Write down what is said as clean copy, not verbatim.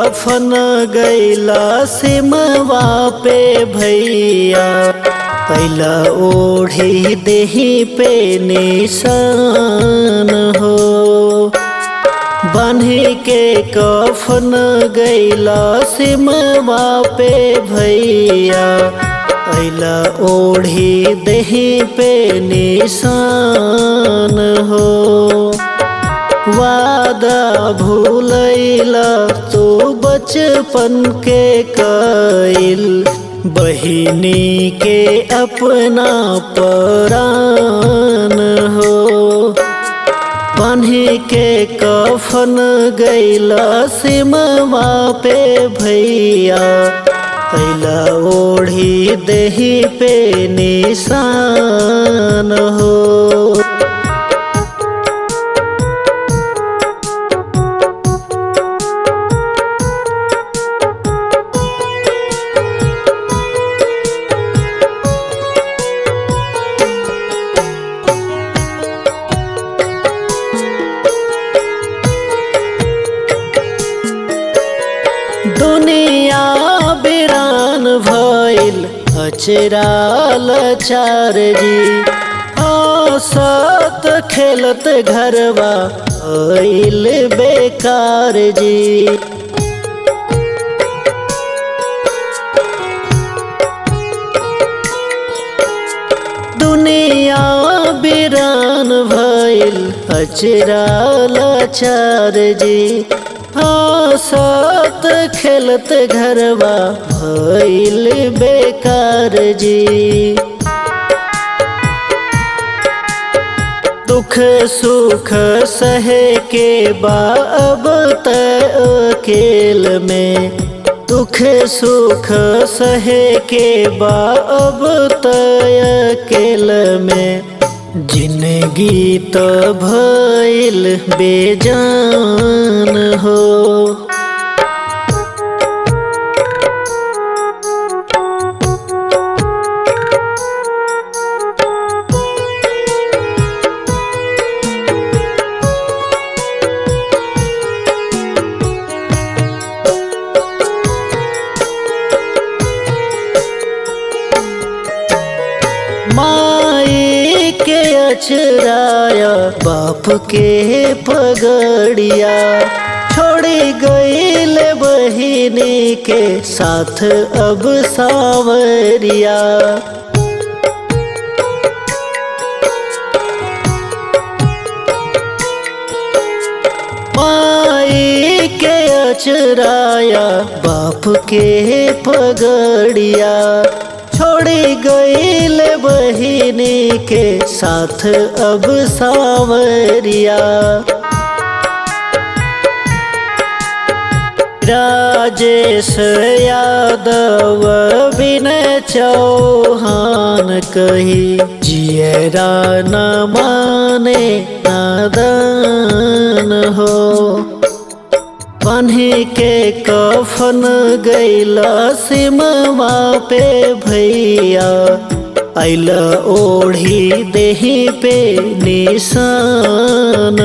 कफन गैला सिमवा पे भैया, पहला ओढ़ी देही पे निशान हो। बान्ही के कफन गैला सिमवा पे भैया, पहला ओढ़ी देही पे निशान हो। वादा भूलैला तो बचपन के कइल, बहिनी के अपना परान हो। बान्ही के कफन गैला सिमवा पे भैया, पहला ओढ़ी देही पे निशान हो। दुनिया बिरान भइल अचरा लाचार जी, हंसत खेलत घरवा भइल बेकार जी। दुनिया बिरान भइल अचरा लाचार जी, हंसत खेलत घरवा भइल बेकार जी। दुख सुख सहे के बा अब त अकेल में, दुख सुख सहे के बा अब त अकेल में। जिंदगी तो भइल बेजान हो। माई के अचराया बाप के पगड़िया, छोड़ी गईल बहिनी के साथ अब सावरिया। माई के अचराया बाप के पगड़िया, छोड़ी गईल बहिनी के साथ अब सावरिया। राजेश यादव विनय चौहान कही, जियरा न माने नादान हो। बान्ही के कफन गैला सिमवा पे भैया, आइला ओढ़ी देही पे निशान